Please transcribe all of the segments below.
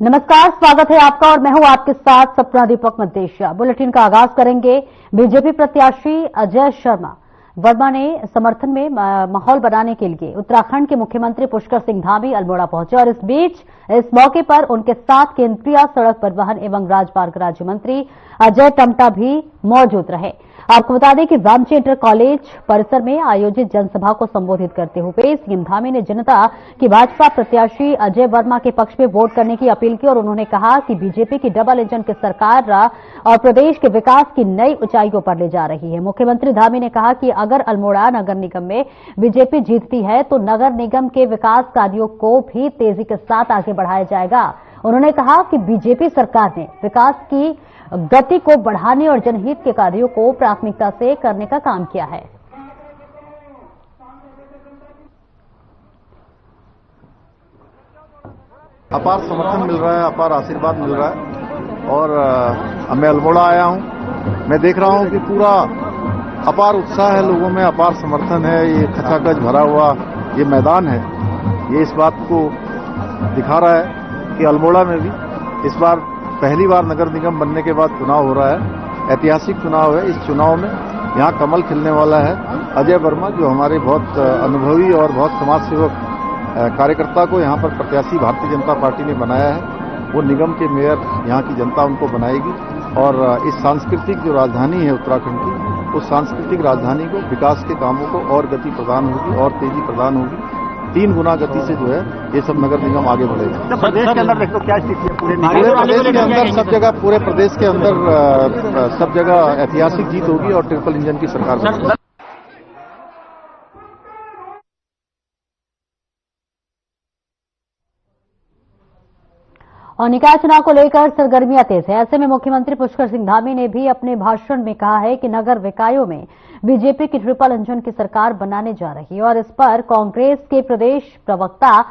नमस्कार, स्वागत है आपका और मैं हूं आपके साथ सपना दीपक मदेशिया। बुलेटिन का आगाज करेंगे। बीजेपी प्रत्याशी अजय वर्मा ने समर्थन में माहौल बनाने के लिए उत्तराखंड के मुख्यमंत्री पुष्कर सिंह धामी अल्मोड़ा पहुंचे और इस बीच इस मौके पर उनके साथ केंद्रीय सड़क परिवहन एवं राजमार्ग राज्य मंत्री अजय टम्टा भी मौजूद रहे। आपको बता दें कि रामची इंटर कॉलेज परिसर में आयोजित जनसभा को संबोधित करते हुए सीएम धामी ने जनता की भाजपा प्रत्याशी अजय वर्मा के पक्ष में वोट करने की अपील की और उन्होंने कहा कि बीजेपी की डबल इंजन की सरकार और प्रदेश के विकास की नई ऊंचाइयों पर ले जा रही है। मुख्यमंत्री धामी ने कहा कि अगर अल्मोड़ा नगर निगम में बीजेपी जीतती है तो नगर निगम के विकास कार्यों को भी तेजी के साथ आगे बढ़ाया जाएगा। उन्होंने कहा कि बीजेपी सरकार ने विकास की गति को बढ़ाने और जनहित के कार्यों को प्राथमिकता से करने का काम किया है। अपार समर्थन मिल रहा है, अपार आशीर्वाद मिल रहा है और मैं अल्मोड़ा आया हूं। मैं देख रहा हूं कि पूरा अपार उत्साह है लोगों में, अपार समर्थन है। ये खचाखच भरा हुआ ये मैदान है, ये इस बात को दिखा रहा है कि अल्मोड़ा में भी इस बार पहली बार नगर निगम बनने के बाद चुनाव हो रहा है। ऐतिहासिक चुनाव है। इस चुनाव में यहां कमल खिलने वाला है। अजय वर्मा जो हमारे बहुत अनुभवी और बहुत समाज सेवक कार्यकर्ता को यहां पर प्रत्याशी भारतीय जनता पार्टी ने बनाया है, वो निगम के मेयर यहां की जनता उनको बनाएगी और इस सांस्कृतिक जो राजधानी है उत्तराखंड की, उस सांस्कृतिक राजधानी को, विकास के कामों को और गति प्रदान होगी और तेजी प्रदान होगी। 3 गुना गति से जो है ये सब नगर निगम आगे बढ़ेगा। प्रदेश के अंदर देखो क्या स्थिति है? पूरे प्रदेश के अंदर सब जगह, पूरे प्रदेश के अंदर सब जगह ऐतिहासिक जीत होगी और ट्रिपल इंजन की सरकार बनेगी। और निकाय चुनाव को लेकर सरगर्मियां तेज है। ऐसे में मुख्यमंत्री पुष्कर सिंह धामी ने भी अपने भाषण में कहा है कि नगर निकायों में बीजेपी की ट्रिपल इंजन की सरकार बनाने जा रही है और इस पर कांग्रेस के प्रदेश प्रवक्ता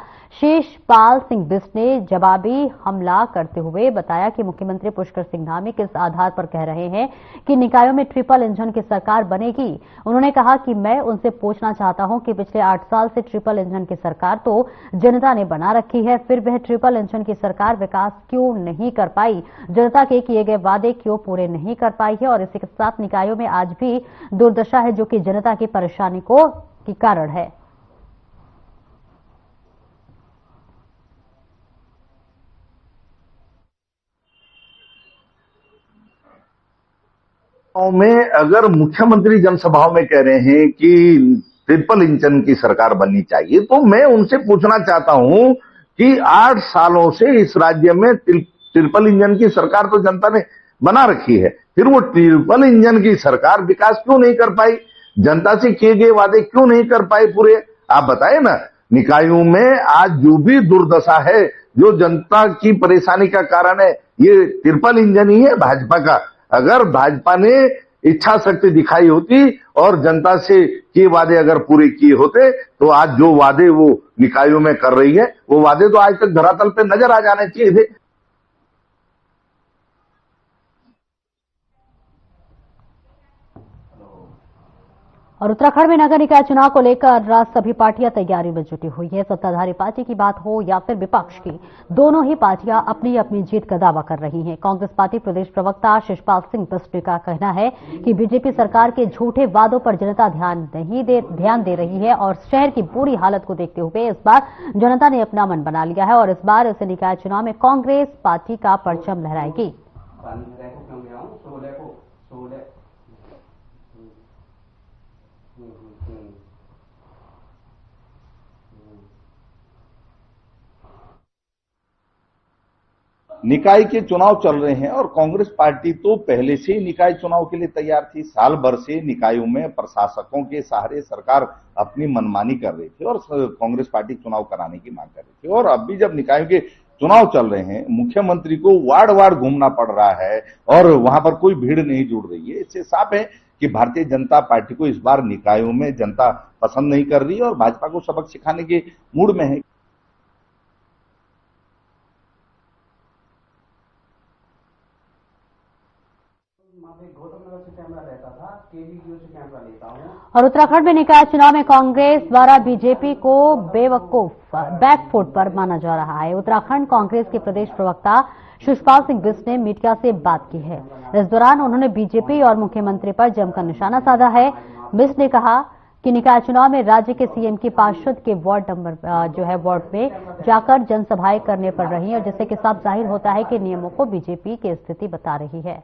शेषपाल सिंह बिष्ट ने जवाबी हमला करते हुए बताया कि मुख्यमंत्री पुष्कर सिंह धामी किस आधार पर कह रहे हैं कि निकायों में ट्रिपल इंजन की सरकार बनेगी। उन्होंने कहा कि मैं उनसे पूछना चाहता हूं कि पिछले 8 साल से ट्रिपल इंजन की सरकार तो जनता ने बना रखी है, फिर वह ट्रिपल इंजन की सरकार विकास क्यों नहीं कर पाई, जनता के किए गए वादे क्यों पूरे नहीं कर पाई है और इसी के साथ निकायों में आज भी दुर्दशा है जो कि जनता की परेशानी की कारण है। में अगर मुख्यमंत्री जनसभाओं में कह रहे हैं कि ट्रिपल इंजन की सरकार बननी चाहिए, तो मैं उनसे पूछना चाहता हूं कि 8 सालों से इस राज्य में ट्रिपल इंजन की सरकार तो जनता ने बना रखी है, फिर वो ट्रिपल इंजन की सरकार विकास क्यों नहीं कर पाई, जनता से किए गए वादे क्यों नहीं कर पाए पूरे? आप बताए ना। निकायों में आज जो भी दुर्दशा है, जो जनता की परेशानी का कारण है, ये ट्रिपल इंजन ही है भाजपा का। अगर भाजपा ने इच्छा शक्ति दिखाई होती और जनता से ये वादे अगर पूरे किए होते तो आज जो वादे वो निकायों में कर रही है, वो वादे तो आज तक धरातल पे नजर आ जाने चाहिए थे। और उत्तराखंड में नगर निकाय चुनाव को लेकर सभी पार्टियां तैयारी में जुटी हुई है। सत्ताधारी पार्टी की बात हो या फिर विपक्ष की, दोनों ही पार्टियां अपनी अपनी जीत का दावा कर रही हैं। कांग्रेस पार्टी प्रदेश प्रवक्ता शेषपाल सिंह बिष्ट का कहना है कि बीजेपी सरकार के झूठे वादों पर जनता ध्यान दे रही है और शहर की बुरी हालत को देखते हुए इस बार जनता ने अपना मन बना लिया है और इस बार इस निकाय चुनाव में कांग्रेस पार्टी का परचम लहराएगी। निकाय के चुनाव चल रहे हैं और कांग्रेस पार्टी तो पहले से ही निकाय चुनाव के लिए तैयार थी। साल भर से निकायों में प्रशासकों के सहारे सरकार अपनी मनमानी कर रही थी और कांग्रेस पार्टी चुनाव कराने की मांग कर रही थी। और अब भी जब निकायों के चुनाव चल रहे हैं, मुख्यमंत्री को वार्ड वार्ड घूमना पड़ रहा है और वहां पर कोई भीड़ नहीं जुड़ रही है। इससे साफ है कि भारतीय जनता पार्टी को इस बार निकायों में जनता पसंद नहीं कर रही है और भाजपा को सबक सिखाने के मूड में है। और उत्तराखंड में निकाय चुनाव में कांग्रेस द्वारा बीजेपी को बेवकूफ बैकफुट पर माना जा रहा है। उत्तराखंड कांग्रेस के प्रदेश प्रवक्ता शिषपाल सिंह बिष्ट ने मीडिया से बात की है। इस दौरान उन्होंने बीजेपी और मुख्यमंत्री पर जमकर निशाना साधा है। बिष्ट ने कहा कि निकाय चुनाव में राज्य के सीएम की पार्षद के वार्ड में जाकर जनसभाएं करने पड़ रही हैं और जिससे कि साफ जाहिर होता है कि नियमों को बीजेपी की स्थिति बता रही है।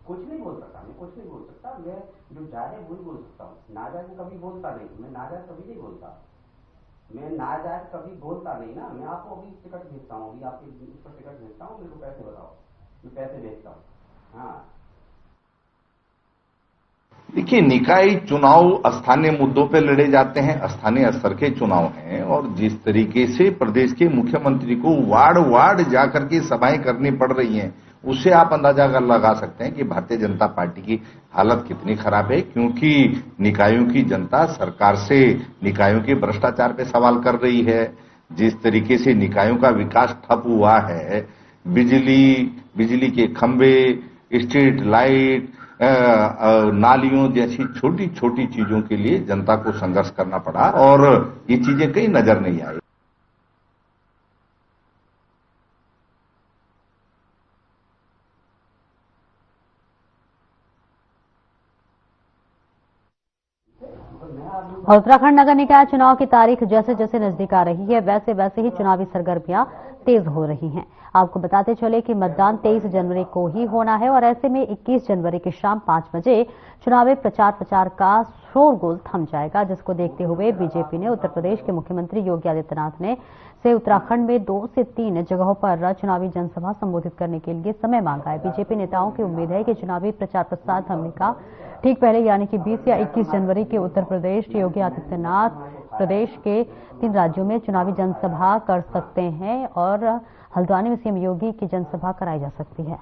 कुछ नहीं बोल सकता, मैं कुछ नहीं बोल सकता, मैं जो जायज वही बोल सकता हूँ। नाजायज कभी बोलता नहीं, मैं नाजायज कभी नहीं बोलता, मैं नाजायज कभी बोलता नहीं ना। मैं आपको अभी टिकट भेजता हूँ, अभी आपके ऊपर टिकट भेजता हूँ, मेरे को पैसे बताओ, मैं पैसे भेजता हूँ। हाँ, देखिए, निकाय चुनाव स्थानीय मुद्दों पर लड़े जाते हैं, स्थानीय स्तर के चुनाव हैं, और जिस तरीके से प्रदेश के मुख्यमंत्री को वार्ड वार्ड जाकर के सभाएं करनी पड़ रही हैं, उससे आप अंदाजा लगा सकते हैं कि भारतीय जनता पार्टी की हालत कितनी खराब है। क्योंकि निकायों की जनता सरकार से निकायों के भ्रष्टाचार पे सवाल कर रही है। जिस तरीके से निकायों का विकास ठप हुआ है, बिजली के खंभे, स्ट्रीट लाइट, नालियों जैसी छोटी छोटी चीजों के लिए जनता को संघर्ष करना पड़ा और ये चीजें कहीं नजर नहीं आई। और उत्तराखंड नगर निकाय चुनाव की तारीख जैसे जैसे नजदीक आ रही है वैसे वैसे ही चुनावी सरगर्मियां तेज हो रही हैं। आपको बताते चले कि मतदान 23 जनवरी को ही होना है और ऐसे में 21 जनवरी की शाम 5 बजे चुनावी प्रचार का शोरगुल थम जाएगा, जिसको देखते हुए बीजेपी ने उत्तर प्रदेश के मुख्यमंत्री योगी आदित्यनाथ से उत्तराखंड में 2 से 3 जगहों पर चुनावी जनसभा संबोधित करने के लिए समय मांगा है। बीजेपी नेताओं की उम्मीद है कि चुनावी प्रचार प्रसार थमने का ठीक पहले यानी कि 20 या 21 जनवरी के उत्तर प्रदेश योगी आदित्यनाथ प्रदेश के 3 राज्यों में चुनावी जनसभा कर सकते हैं और हल्द्वानी में सीएम योगी की जनसभा कराई जा सकती है।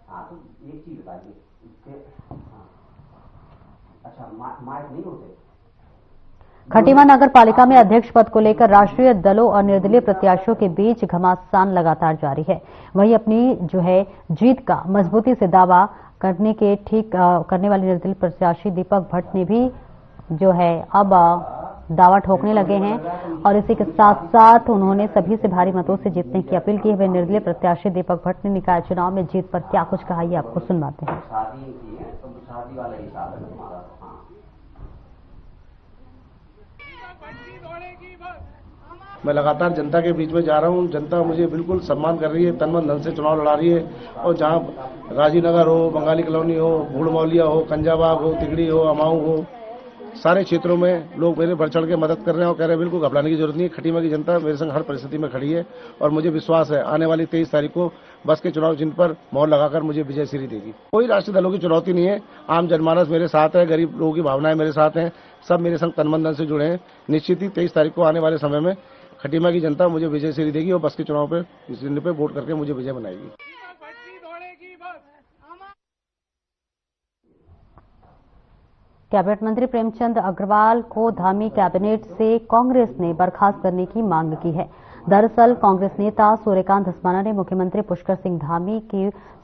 हाँ, तो एक चीज बताइए, अच्छा माइक नहीं होते। खटीमा नगर पालिका में अध्यक्ष पद को लेकर राष्ट्रीय दलों और निर्दलीय प्रत्याशियों के बीच घमासान लगातार जारी है। वहीं अपनी जीत का मजबूती से दावा करने वाले निर्दलीय प्रत्याशी दीपक भट्ट ने भी अब दावा ठोकने लगे हैं और इसी के साथ साथ उन्होंने सभी से भारी मतों से जीतने की अपील की है। वे निर्दलीय प्रत्याशी दीपक भट्ट ने निकाय चुनाव में जीत पर क्या कुछ कहा, ये आपको सुनवाते हैं। मैं लगातार जनता के बीच में जा रहा हूँ। जनता मुझे बिल्कुल सम्मान कर रही है, तन मन धन से चुनाव लड़ा रही है और जहाँ राजीनगर हो, बंगाली कॉलोनी हो, भूड़मौलिया हो, कंजाबाग हो, तिगड़ी हो, अमाऊ हो, सारे क्षेत्रों में लोग मेरे बढ़ चढ़ के मदद कर रहे हैं और कह रहे हैं बिल्कुल घबराने की जरूरत नहीं है। खटीमा की जनता मेरे संग हर परिस्थिति में खड़ी है और मुझे विश्वास है आने वाली 23 तारीख को बस के चुनाव चिन्ह पर मोहर लगाकर मुझे विजय श्री देगी। कोई राष्ट्रीय दलों की चुनौती नहीं है, आम जनमानस मेरे साथ है, गरीब लोगों की भावनाएं मेरे साथ हैं, सब मेरे संग तन मन धन से जुड़े हैं। निश्चित ही 23 तारीख को आने वाले समय में खटीमा की जनता मुझे विजय श्री देगी और बस के चुनाव पर इस चिन्ह पे वोट करके मुझे विजय बनाएगी। कैबिनेट मंत्री प्रेमचंद अग्रवाल को धामी कैबिनेट से कांग्रेस ने बर्खास्त करने की मांग की है। दरअसल कांग्रेस नेता सूर्यकांत धस्माना ने मुख्यमंत्री पुष्कर सिंह धामी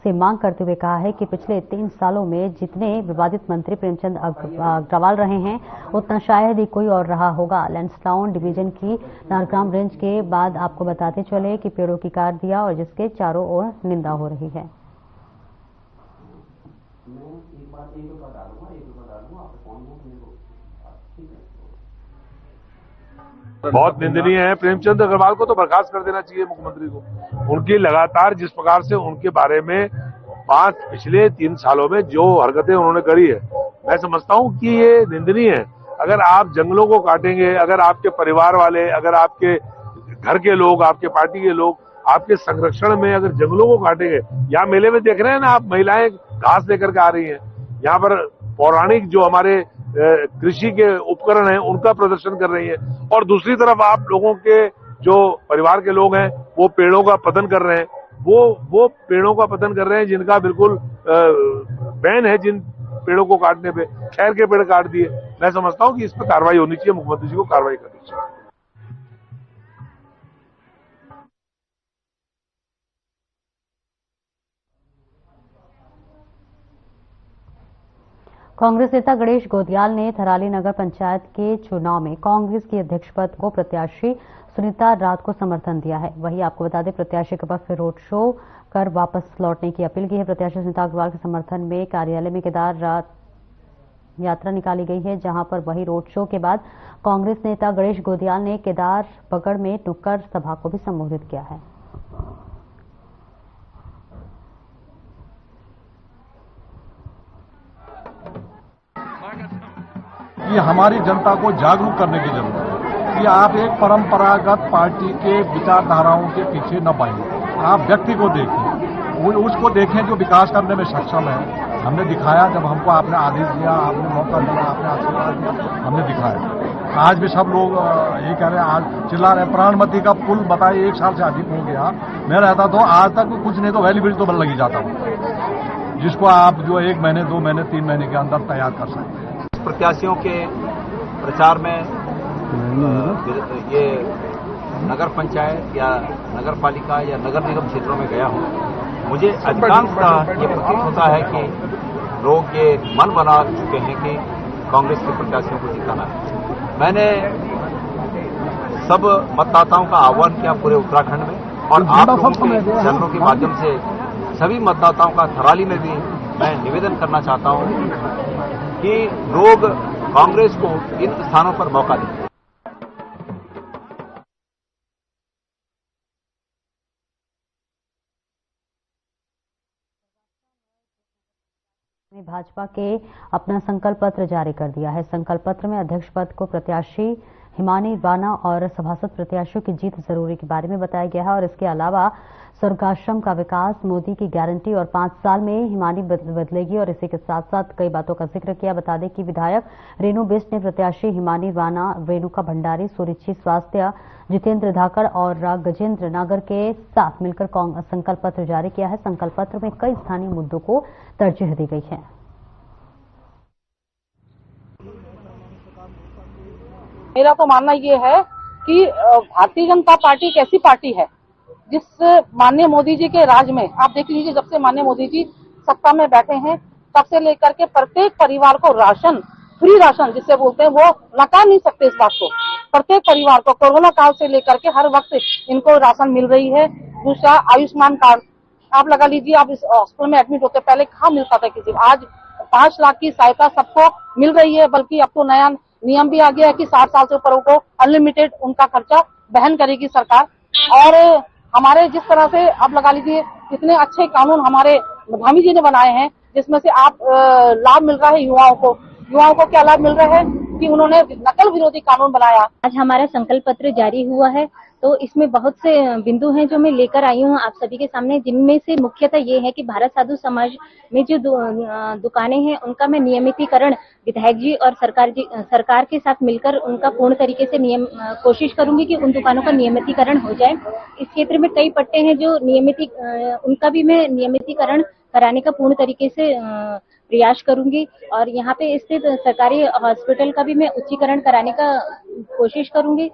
से मांग करते हुए कहा है कि पिछले 3 सालों में जितने विवादित मंत्री प्रेमचंद अग्रवाल रहे हैं उतना शायद ही कोई और रहा होगा। लैंसडाउन डिवीजन की नारग्राम रेंज के बाद आपको बताते चले कि पेड़ों की काट दिया और जिसके चारों ओर निंदा हो रही है। बहुत निंदनीय है। प्रेमचंद अग्रवाल को तो बर्खास्त कर देना चाहिए मुख्यमंत्री को। उनकी लगातार जिस प्रकार से उनके बारे में पिछले 3 सालों में जो हरकतें उन्होंने करी है, मैं समझता हूं कि ये निंदनीय है। अगर आप जंगलों को काटेंगे, अगर आपके परिवार वाले, अगर आपके घर के लोग, आपके पार्टी के लोग आपके संरक्षण में अगर जंगलों को काटेंगे, यहाँ मेले में देख रहे हैं ना आप, महिलाएं घास लेकर के आ रही हैं, यहाँ पर पौराणिक जो हमारे कृषि के उपकरण हैं उनका प्रदर्शन कर रही है और दूसरी तरफ आप लोगों के जो परिवार के लोग हैं वो पेड़ों का पतन कर रहे हैं। वो पेड़ों का पतन कर रहे हैं जिनका बिल्कुल बैन है, जिन पेड़ों को काटने पे खैर के पेड़ काट दिए। मैं समझता हूं कि इस पर कार्रवाई होनी चाहिए, मुख्यमंत्री जी को कार्रवाई करनी चाहिए। कांग्रेस नेता गणेश गोदियाल ने थराली नगर पंचायत के चुनाव में कांग्रेस की अध्यक्ष पद को प्रत्याशी सुनीता राउत को समर्थन दिया है। वहीं आपको बता दें, प्रत्याशी के पक्ष में रोड शो कर वापस लौटने की अपील की है। प्रत्याशी सुनीता अग्रवाल के समर्थन में कार्यालय में केदार यात्रा निकाली गई है, जहां पर वही रोड शो के बाद कांग्रेस नेता गणेश गोदियाल ने केदार पगड़ में नुक्कड़ सभा को भी संबोधित किया है। कि हमारी जनता को जागरूक करने की जरूरत है कि आप एक परंपरागत पार्टी के विचारधाराओं के पीछे न पाएंगे। आप व्यक्ति को देखें, उसको देखें जो विकास करने में सक्षम है। हमने दिखाया, जब हमको आपने आदेश दिया, आपने मौका दिया, आपने आशीर्वाद दिया, हमने दिखाया। आज भी सब लोग ये कह रहे हैं, आज चिल्ला रहे प्राणमती का पुल बताए 1 साल से अधिक हो गया। मैं रहता तो आज तक कुछ नहीं तो वैली ब्रिज तो बन लगी जाता हूँ, जिसको आप जो 1 महीने 2 महीने 3 महीने के अंदर तैयार कर सकते हैं। प्रत्याशियों के प्रचार में ये नगर पंचायत या नगर पालिका या नगर निगम क्षेत्रों में गया हूँ, मुझे अधिकांशतः ये प्रतीत होता है कि लोग ये मन बना चुके हैं कि कांग्रेस के प्रत्याशियों को जिताना है। मैंने सब मतदाताओं का आह्वान किया पूरे उत्तराखंड में, और आप लोगों के चैनलों के माध्यम से सभी मतदाताओं का थराली में भी मैं निवेदन करना चाहता हूं कि लोग कांग्रेस को इन स्थानों पर मौका दें। भाजपा के अपना संकल्प पत्र जारी कर दिया है। संकल्प पत्र में अध्यक्ष पद को प्रत्याशी हिमानी राणा और सभासद प्रत्याशियों की जीत जरूरी के बारे में बताया गया है, और इसके अलावा स्वर्गाश्रम का विकास, मोदी की गारंटी और 5 साल में हिमानी बदलेगी, और इसी के साथ साथ कई बातों का जिक्र किया। बता दें कि विधायक रेणु बिष्ट ने प्रत्याशी हिमानी राणा, रेणुका भंडारी, सुरुचि स्वास्थ्य, जितेंद्र धाकड़ और गजेंद्र नागर के साथ मिलकर संकल्प पत्र जारी किया है। संकल्प पत्र में कई स्थानीय मुद्दों को तरजीह दी गई है। मेरा तो मानना ये है कि भारतीय जनता पार्टी एक ऐसी पार्टी है जिस माननीय मोदी जी के राज में, आप देख लीजिए, जब से माननीय मोदी जी सत्ता में बैठे हैं तब से लेकर के प्रत्येक परिवार को राशन, फ्री राशन जिसे बोलते हैं, वो नकार नहीं सकते इस बात को। प्रत्येक परिवार को कोरोना काल से लेकर के हर वक्त इनको राशन मिल रही है। दूसरा, आयुष्मान कार्ड आप लगा लीजिए, आप इस हॉस्पिटल में एडमिट होते पहले कहाँ मिलता था किसी, आज 5 लाख की सहायता सबको मिल रही है। बल्कि अब तो नया नियम भी आ गया है कि 60 साल से ऊपर को अनलिमिटेड उनका खर्चा वहन करेगी सरकार। और हमारे जिस तरह से आप लगा लीजिए कितने अच्छे कानून हमारे धामी जी ने बनाए हैं, जिसमें से आप लाभ मिल रहा है युवाओं को। युवाओं को क्या लाभ मिल रहा है कि उन्होंने नकल विरोधी कानून बनाया। आज हमारा संकल्प पत्र जारी हुआ है, तो इसमें बहुत से बिंदु हैं जो मैं लेकर आई हूँ आप सभी के सामने, जिनमें से मुख्यतः ये है कि भारत साधु समाज में जो दुकानें हैं उनका मैं नियमितीकरण विधायक जी और सरकार के साथ मिलकर उनका पूर्ण तरीके से कोशिश करूंगी कि उन दुकानों का नियमितीकरण हो जाए। इस क्षेत्र में कई पट्टे हैं जो उनका भी मैं नियमितीकरण कराने का पूर्ण तरीके से प्रयास करूंगी, और यहाँ पे स्थित सरकारी हॉस्पिटल का भी मैं उच्चीकरण कराने का कोशिश करूंगी।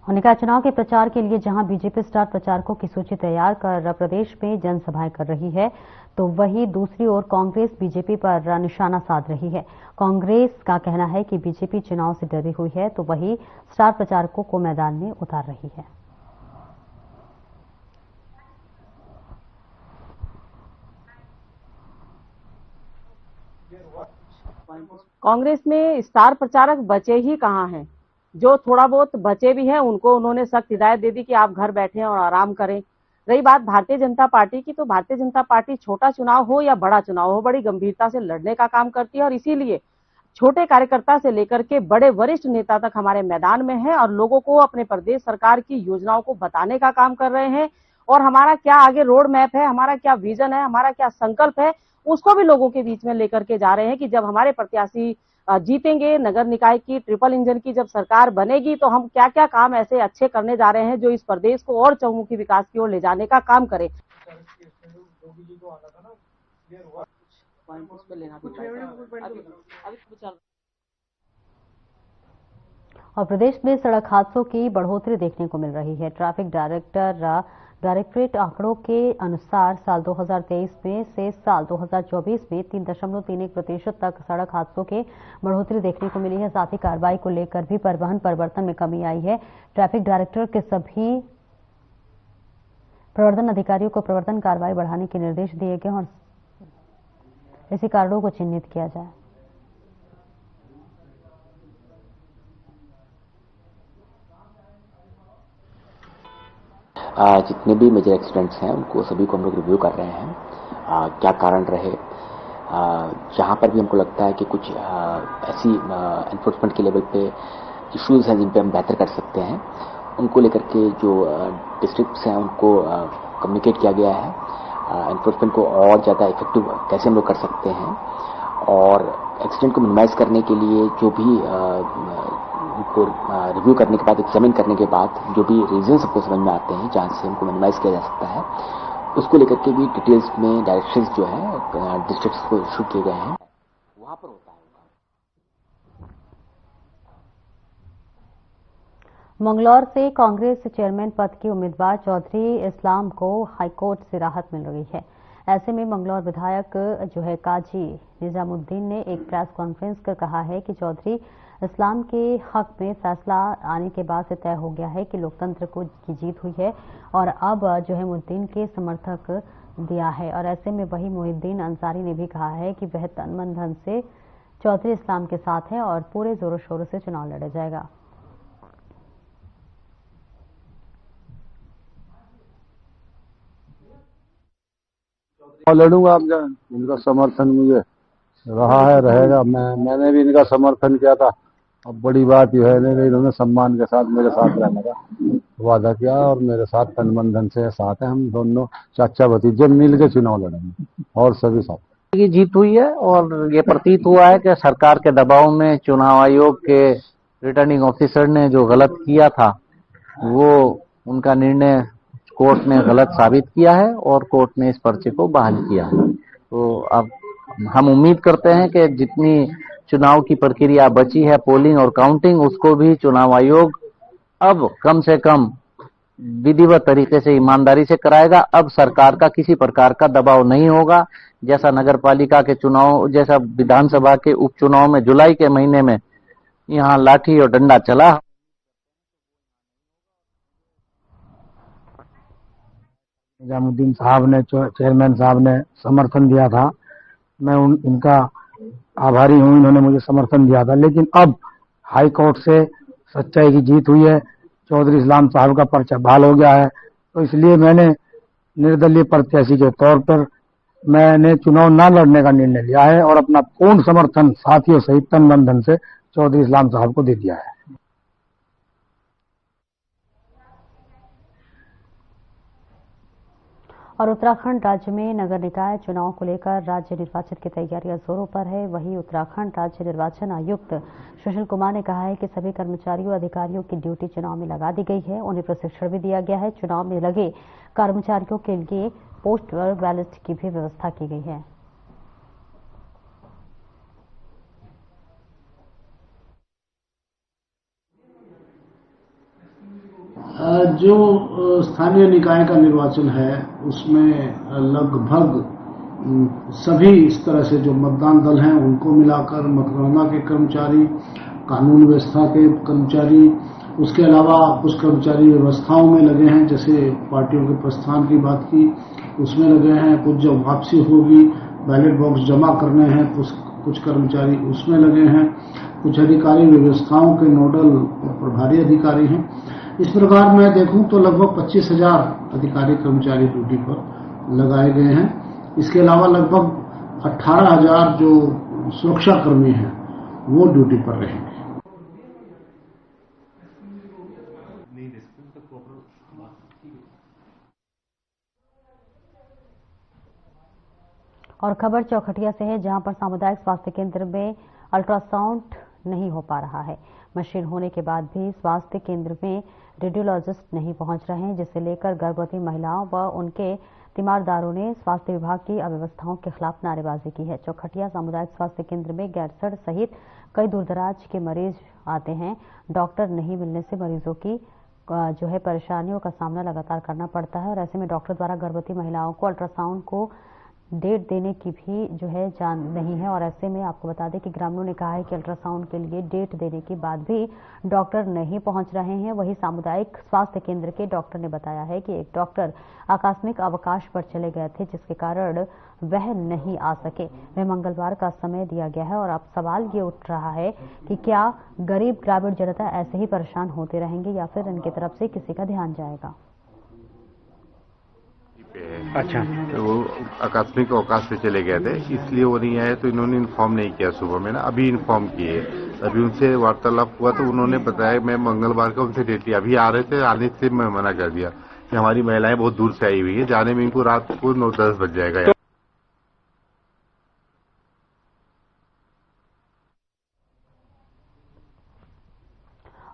निकाय चुनाव के प्रचार के लिए जहां बीजेपी स्टार प्रचारकों की सूची तैयार कर प्रदेश में जनसभाएं कर रही है, तो वहीं दूसरी ओर कांग्रेस बीजेपी पर निशाना साध रही है। कांग्रेस का कहना है कि बीजेपी चुनाव से डरी हुई है, तो वहीं स्टार प्रचारकों को मैदान में उतार रही है। कांग्रेस में स्टार प्रचारक बचे ही कहाँ हैं। जो थोड़ा बहुत बचे भी हैं उनको उन्होंने सख्त हिदायत दे दी कि आप घर बैठें और आराम करें। रही बात भारतीय जनता पार्टी की, तो भारतीय जनता पार्टी छोटा चुनाव हो या बड़ा चुनाव हो, बड़ी गंभीरता से लड़ने का काम करती है, और इसीलिए छोटे कार्यकर्ता से लेकर के बड़े वरिष्ठ नेता तक हमारे मैदान में है और लोगों को अपने प्रदेश सरकार की योजनाओं को बताने का काम कर रहे हैं। और हमारा क्या आगे रोड मैप है, हमारा क्या विजन है, हमारा क्या संकल्प है, उसको भी लोगों के बीच में लेकर के जा रहे हैं कि जब हमारे प्रत्याशी जीतेंगे, नगर निकाय की ट्रिपल इंजन की जब सरकार बनेगी, तो हम क्या क्या काम ऐसे अच्छे करने जा रहे हैं जो इस प्रदेश को और चहुमुखी विकास की ओर ले जाने का काम करे। और प्रदेश में सड़क हादसों की बढ़ोतरी देखने को मिल रही है। ट्रैफिक डायरेक्टरेट आंकड़ों के अनुसार साल 2023 में से साल 2024 में 3.31% तक सड़क हादसों के बढ़ोतरी देखने को मिली है। साथ ही कार्रवाई को लेकर भी परिवहन परिवर्तन में कमी आई है। ट्रैफिक डायरेक्टर के सभी प्रवर्तन अधिकारियों को प्रवर्तन कार्रवाई बढ़ाने के निर्देश दिए गए और इसी कारणों को चिन्हित किया जाए। जितने भी मेजर एक्सीडेंट्स हैं उनको सभी को हम लोग रिव्यू कर रहे हैं, क्या कारण रहे। जहां पर भी हमको लगता है कि कुछ ऐसी एनफोर्समेंट के लेवल पे इश्यूज हैं जिन पे हम बेहतर कर सकते हैं, उनको लेकर के जो डिस्ट्रिक्ट्स हैं उनको कम्युनिकेट किया गया है। एनफोर्समेंट को और ज़्यादा इफेक्टिव कैसे हम लोग कर सकते हैं और एक्सीडेंट को मिनिमाइज करने के लिए जो भी उनको रिव्यू करने के बाद, एग्जामिन करने के बाद जो भी रीजंस हमको समझ में आते हैं जहाँ से हमको मिनिमाइज किया जा सकता है, उसको लेकर के भी डिटेल्स में डायरेक्शंस जो है डिस्ट्रिक्ट्स को इशू किए गए हैं, वहाँ पर होता है। मंगलौर से कांग्रेस चेयरमैन पद के उम्मीदवार चौधरी इस्लाम को हाईकोर्ट से राहत मिल रही है। ऐसे में मंगलौर विधायक जो है काजी निजामुद्दीन ने एक प्रेस कॉन्फ्रेंस कर कहा है कि चौधरी इस्लाम के हक में फैसला आने के बाद से तय हो गया है कि लोकतंत्र की जीत हुई है और अब जो है मुद्दीन के समर्थक दिया है। और ऐसे में वही मोहिद्दीन अंसारी ने भी कहा है कि वह तन मन धन से चौधरी इस्लाम के साथ है और पूरे जोरों शोरों से चुनाव लड़ा जाएगा। लड़ूंगा, आप जान इनका समर्थन मुझे रहा है, रहेगा। मैंने भी इनका समर्थन किया था। अब बड़ी बात यह है कि इन्होंने सम्मान के साथ मेरे साथ रहने का वादा किया और मेरे साथ तन मन धन से साथ है। हम दोनों चाचा भतीजे मिल के चुनाव लड़ेंगे और सभी साथ। की जीत हुई है और ये प्रतीत हुआ है कि सरकार के दबाव में चुनाव आयोग के रिटर्निंग ऑफिसर ने जो गलत किया था वो उनका निर्णय कोर्ट ने गलत साबित किया है और कोर्ट ने इस पर्चे को बहाल किया है। तो अब हम उम्मीद करते हैं कि जितनी चुनाव की प्रक्रिया बची है, पोलिंग और काउंटिंग, उसको भी चुनाव आयोग अब कम से कम विधिवत तरीके से ईमानदारी से कराएगा। अब सरकार का किसी प्रकार का दबाव नहीं होगा। जैसा नगरपालिका के चुनाव, जैसा विधानसभा के उपचुनाव में जुलाई के महीने में यहाँ लाठी और डंडा चला। निजामुद्दीन साहब ने, चेयरमैन साहब ने समर्थन दिया था। मैं इनका आभारी हूं, इन्होंने मुझे समर्थन दिया था। लेकिन अब हाई कोर्ट से सच्चाई की जीत हुई है, चौधरी इस्लाम साहब का पर्चा बहाल हो गया है। तो इसलिए मैंने निर्दलीय प्रत्याशी के तौर पर मैंने चुनाव न लड़ने का निर्णय लिया है और अपना पूर्ण समर्थन साथियों सहित तन मन धन से चौधरी इस्लाम साहब को दे दिया है। और उत्तराखंड राज्य में नगर निकाय चुनाव को लेकर राज्य निर्वाचन की तैयारियां जोरों पर है। वहीं उत्तराखंड राज्य निर्वाचन आयुक्त सुशील कुमार ने कहा है कि सभी कर्मचारियों अधिकारियों की ड्यूटी चुनाव में लगा दी गई है। उन्हें प्रशिक्षण भी दिया गया है। चुनाव में लगे कर्मचारियों के लिए पोस्टल बैलेट की भी व्यवस्था की गई है। जो स्थानीय निकाय का निर्वाचन है उसमें लगभग सभी इस तरह से जो मतदान दल हैं उनको मिलाकर मतगणना के कर्मचारी, कानून व्यवस्था के कर्मचारी, उसके अलावा कुछ कर्मचारी व्यवस्थाओं में लगे हैं, जैसे पार्टियों के प्रस्थान की बात की उसमें लगे हैं। कुछ जब वापसी होगी बैलेट बॉक्स जमा करने हैं कुछ कर्मचारी उसमें लगे हैं। कुछ अधिकारी व्यवस्थाओं के नोडल और प्रभारी अधिकारी हैं। इस प्रकार मैं देखूं तो लगभग 25,000 अधिकारी कर्मचारी ड्यूटी पर लगाए गए हैं। इसके अलावा लगभग 18,000 जो सुरक्षा कर्मी हैं वो ड्यूटी पर रहेंगे। और खबर चौखटिया से है, जहां पर सामुदायिक स्वास्थ्य केंद्र में अल्ट्रासाउंड नहीं हो पा रहा है। मशीन होने के बाद भी स्वास्थ्य केंद्र में रेडियोलॉजिस्ट नहीं पहुंच रहे हैं, जिसे लेकर गर्भवती महिलाओं व उनके तीमारदारों ने स्वास्थ्य विभाग की अव्यवस्थाओं के खिलाफ नारेबाजी की है। चौखटिया सामुदायिक स्वास्थ्य केंद्र में गैरसड़ सहित कई दूरदराज के मरीज आते हैं। डॉक्टर नहीं मिलने से मरीजों की परेशानियों का सामना लगातार करना पड़ता है और ऐसे में डॉक्टर द्वारा गर्भवती महिलाओं को अल्ट्रासाउंड को डेट देने की भी जान नहीं है। और ऐसे में आपको बता दें कि ग्रामीणों ने कहा है कि अल्ट्रासाउंड के लिए डेट देने के बाद भी डॉक्टर नहीं पहुंच रहे हैं। वहीं सामुदायिक स्वास्थ्य केंद्र के डॉक्टर ने बताया है कि एक डॉक्टर आकस्मिक अवकाश पर चले गए थे, जिसके कारण वह नहीं आ सके। वह मंगलवार का समय दिया गया है और अब सवाल ये उठ रहा है कि क्या गरीब ग्रामीण जनता ऐसे ही परेशान होते रहेंगे या फिर इनकी तरफ से किसी का ध्यान जाएगा। अच्छा, तो वो आकस्मिक अवकाश पे चले गए थे, इसलिए वो नहीं आए। तो इन्होंने इन्फॉर्म नहीं किया सुबह में ना, अभी इन्फॉर्म किए। अभी उनसे वार्तालाप हुआ तो उन्होंने बताया, मैं मंगलवार को उनसे डेट लिया। अभी आ रहे थे, आने से मैं मना कर दिया कि हमारी महिलाएं बहुत दूर से आई हुई है, जाने में इनको रात को 9-10 बज जाएगा।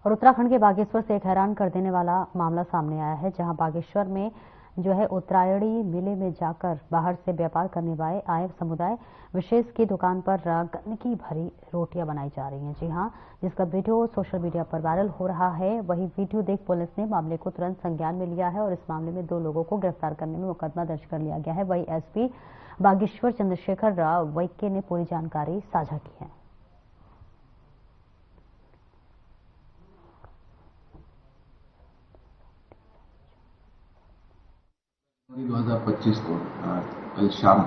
और उत्तराखंड के बागेश्वर से एक हैरान कर देने वाला मामला सामने आया है, जहां बागेश्वर में उत्तरायणी मेले में जाकर बाहर से व्यापार करने वाले आए समुदाय विशेष की दुकान पर गंदगी भरी रोटियां बनाई जा रही हैं। जी हां, जिसका वीडियो सोशल मीडिया पर वायरल हो रहा है। वही वीडियो देख पुलिस ने मामले को तुरंत संज्ञान में लिया है और इस मामले में 2 लोगों को गिरफ्तार करने में मुकदमा दर्ज कर लिया गया है। वही एसपी बागेश्वर चंद्रशेखर वैक्य ने पूरी जानकारी साझा की है। 2025 को कल शाम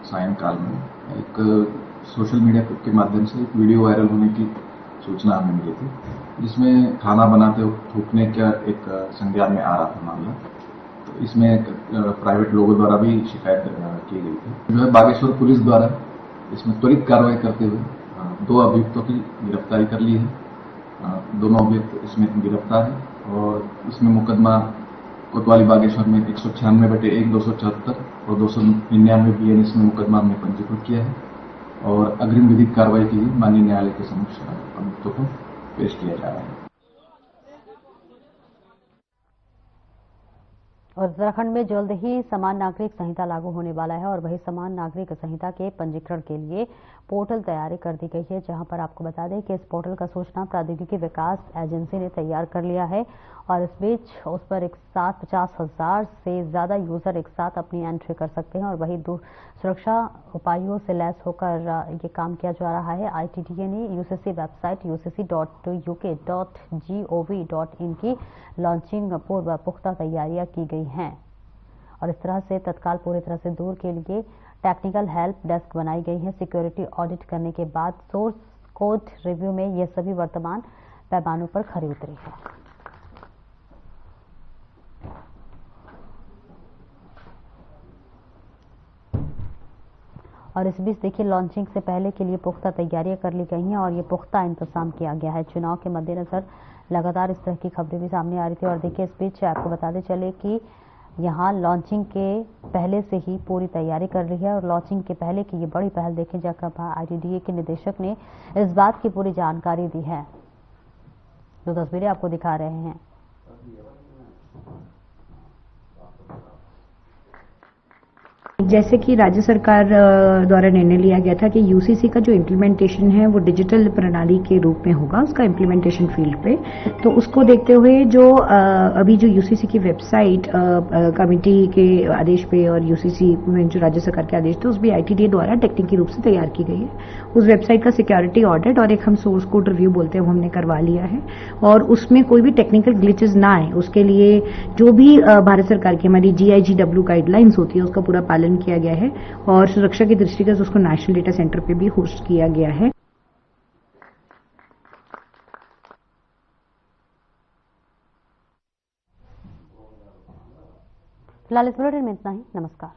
सायंकाल में एक सोशल मीडिया के माध्यम से एक वीडियो वायरल होने की सूचना हमें मिली थी, जिसमें खाना बनाते वक्त थूकने का एक संज्ञान में आ रहा था मामला। तो इसमें प्राइवेट लोगों द्वारा भी शिकायत की गई थी। जो है बागेश्वर पुलिस द्वारा इसमें त्वरित कार्रवाई करते हुए 2 अभियुक्तों की गिरफ्तारी कर ली है। दोनों अभियुक्त इसमें गिरफ्तार है और इसमें मुकदमा कोतवाली बागेश्वर में 196/1 274 और 299 BNS में मुकदमा हमने पंजीकृत किया है और अग्रिम विधिक कार्रवाई के लिए माननीय न्यायालय के समक्ष अभियुक्तों को पेश किया जा रहा है। और उत्तराखंड में जल्द ही समान नागरिक संहिता लागू होने वाला है और वही समान नागरिक संहिता के पंजीकरण के लिए पोर्टल तैयारी कर दी गई है, जहां पर आपको बता दें कि इस पोर्टल का सूचना प्रौद्योगिकी विकास एजेंसी ने तैयार कर लिया है और इस बीच उस पर एक साथ 50,000 से ज्यादा यूजर एक साथ अपनी एंट्री कर सकते हैं। और वही सुरक्षा उपायों से लैस होकर ये काम किया जा रहा है। ITDA ने यूसीसी वेबसाइट ucc.uk.gov.in की लॉन्चिंग पूर्व पुख्ता तैयारियां की गई हैं और इस तरह से तत्काल पूरी तरह से दूर के लिए टेक्निकल हेल्प डेस्क बनाई गई है। सिक्योरिटी ऑडिट करने के बाद सोर्स कोड रिव्यू में ये सभी वर्तमान पैमानों पर खरी उतरी है। और इस बीच देखिए, लॉन्चिंग से पहले के लिए पुख्ता तैयारियां कर ली गई हैं और ये पुख्ता इंतजाम किया गया है। चुनाव के मद्देनजर लगातार इस तरह की खबरें भी सामने आ रही थी और देखिए, इस बीच आपको बताते चले कि यहाँ लॉन्चिंग के पहले से ही पूरी तैयारी कर ली है और लॉन्चिंग के पहले की ये बड़ी पहल देखें जाकर ITDA के निदेशक ने इस बात की पूरी जानकारी दी है। जो तस्वीरें आपको दिखा रहे हैं, जैसे कि राज्य सरकार द्वारा निर्णय लिया गया था कि यूसीसी का जो इम्प्लीमेंटेशन है वो डिजिटल प्रणाली के रूप में होगा, उसका इम्प्लीमेंटेशन फील्ड पे। तो उसको देखते हुए जो अभी जो यूसीसी की वेबसाइट कमेटी के आदेश पे और यूसीसी में जो राज्य सरकार के आदेश थे उस भी ITDA द्वारा टेक्निकल रूप से तैयार की गई है। उस वेबसाइट का सिक्योरिटी ऑडिट और एक हम सोर्स कोड रिव्यू बोलते हैं वो हमने करवा लिया है और उसमें कोई भी टेक्निकल ग्लिचेस ना आए उसके लिए जो भी भारत सरकार की हमारी GIGW गाइडलाइंस होती है उसका पूरा पालन किया गया है और सुरक्षा की दृष्टिगत उसको नेशनल डेटा सेंटर पे भी होस्ट किया गया है। फिलहाल इस बुलेटिन में इतना ही। नमस्कार।